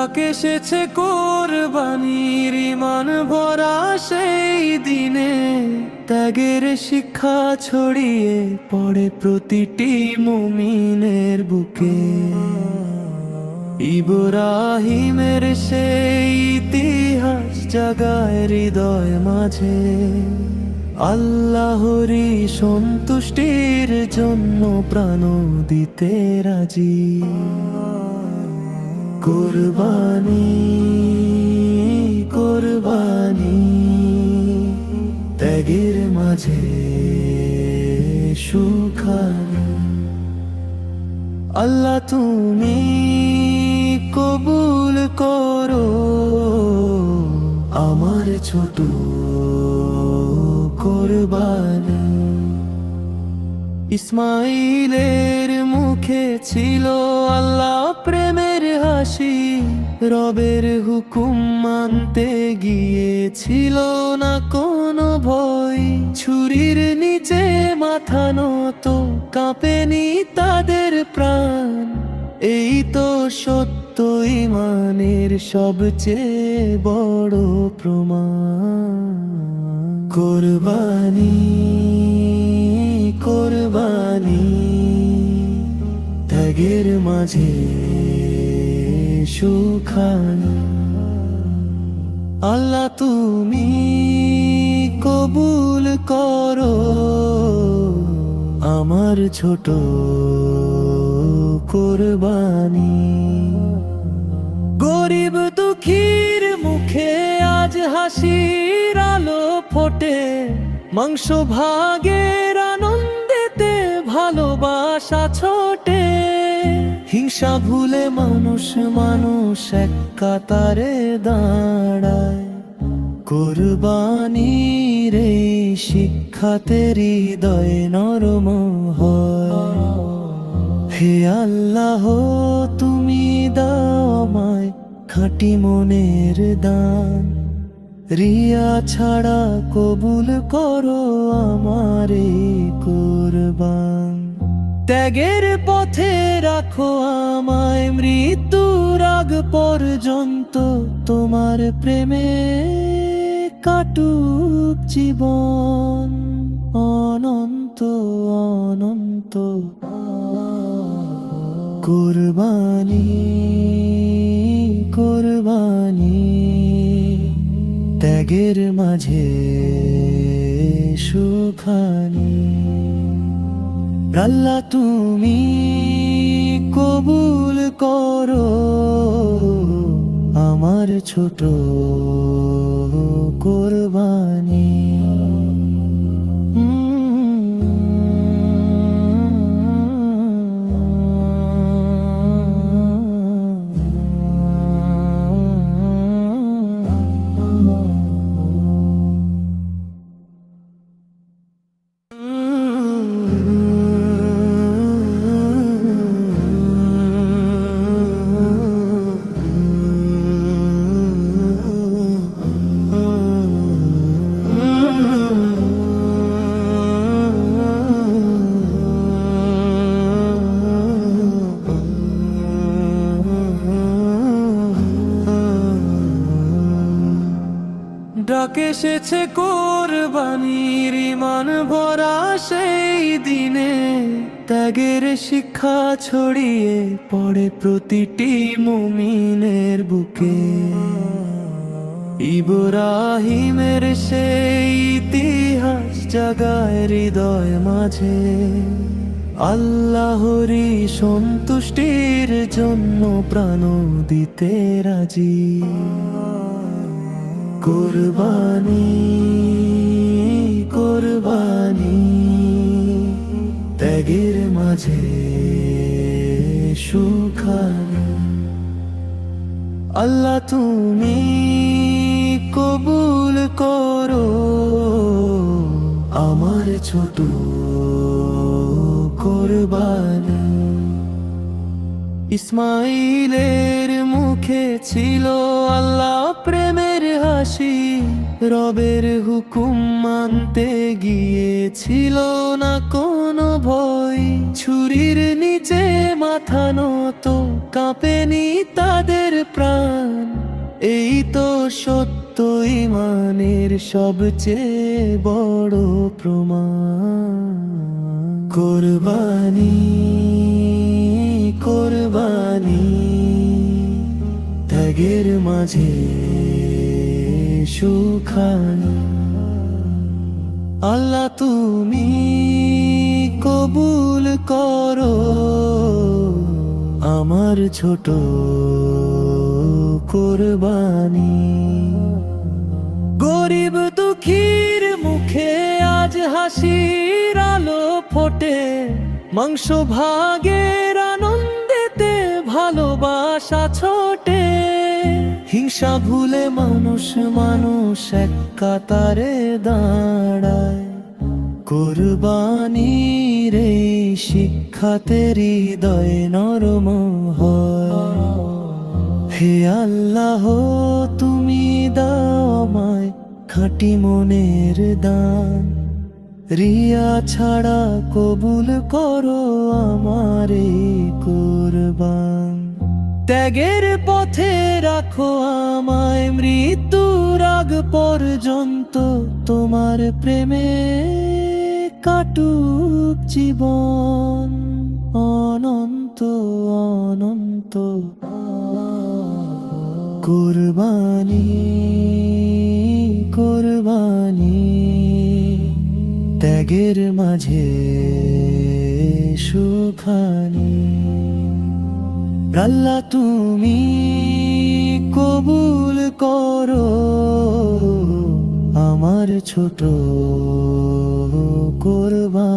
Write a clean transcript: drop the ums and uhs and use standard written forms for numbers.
এসেছে কোরবানির ইমান ভরা সেই দিনে, ত্যাগের শিক্ষা ছড়িয়ে পড়ে প্রতিটি মুমিনের বুকে। ইব্রাহিমের সেই ইতিহাস জাগায় হৃদয় মাঝে, আল্লাহরই সন্তুষ্টির জন্য প্রাণ দিতে রাজি। কুরবানি কুরবানি, ত্যাগের মাঝে সুখানি। আল্লাহ তুমি কবুল করো আমার ছোট কুরবানি। ইসমাইলের মুখে ছিল আল্লাহ প্রেমের হাসি, রবের হুকুম মানতে গিয়েছিল না কোনো ভয়। ছুরির নিচে মাথা নত কাঁপেনি তাদের প্রাণ, এই তো সত্য ইমানের সবচেয়ে বড় প্রমাণ। কুরবানি কুরবানি, ত্যাগের মাঝে সুখানি। আল্লাহ তুমি কবুল করো আমার ছোট কুরবানি। গরিব দুঃখীর মুখে আজ হাসির আলো ফোটে, মাংস ভাগের আনন্দেতে ভালোবাসা ছোটে। হিংসা ভুলে মানুষ মানুষ এক কাতারে দাঁড়ায়, কুরবানির এই শিক্ষাতে হৃদয় নরম হয়। হে আল্লাহ তুমি দাও আমায় খাঁটি মনের দান, রিয়া ছাড়া কবুল করো আমার এই কুরবান। ত্যাগের পথে রাখো আমায় মৃত্যুর আগ পর্যন্ত, তোমার প্রেমে কাটুক জীবন অনন্ত অনন্ত। কুরবানি কুরবানি, ত্যাগের মাঝে সুখানি। আল্লাহ তুমি কবুল করো আমার ছোট কুরবানি। ডাক এসেছে কোরবানির ইমান ভরা সেই দিনে, ত্যাগের শিক্ষা ছড়িয়ে পড়ে প্রতিটি মুমিনের বুকে। ইব্রাহিমের সেই ইতিহাস জাগায় হৃদয় মাঝে, আল্লাহরই সন্তুষ্টির জন্য প্রাণ দিতে রাজি। কুরবানি কুরবানি, ত্যাগের মাঝে সুখানি। আল্লাহ তুমি কবুল করো আমার ছোট কুরবানি। ইসমাইলের মুখ মুখে ছিল আল্লাহ প্রেমের হাসি, রবের হুকুম মানতে গিয়েছিল না কোনো ভয়। ছুরির নিচে মাথা নত, কাঁপেনি তাদের প্রাণ। এই তো সত্য ইমানের সবচেয়ে বড় প্রমাণ। কোরবানি কোরবানি, ত্যাগের মাঝে সুখানি। আল্লাহ তুমি কবুল করো আমার ছোট কোরবানি। গরিব দুঃখীর মুখে আজ হাসির আলো ফোটে, মাংস ভাগের আনন্দেতে ভালোবাসা ছোটে। হিংসা ভুলে মানুষ মানুষ এক কাতারে দাঁড়ায়। কোরবানির এই শিক্ষাতে হৃদয় নরম হয়। হে আল্লাহ তুমি দাও আমায় খাঁটি মনের দান, রিয়া ছাড়া কবুল করো আমার এই কোরবান। ত্যাগের পথে রাখো আমায় মৃত্যুর আগ পর্যন্ত, তোমার প্রেমে কাটুক জীবন অনন্ত অনন্ত। কোরবানি কোরবানি, ত্যাগের মাঝে সুখানি। আল্লাহ তুমি কবুল করো আমার ছোট কোরবানি।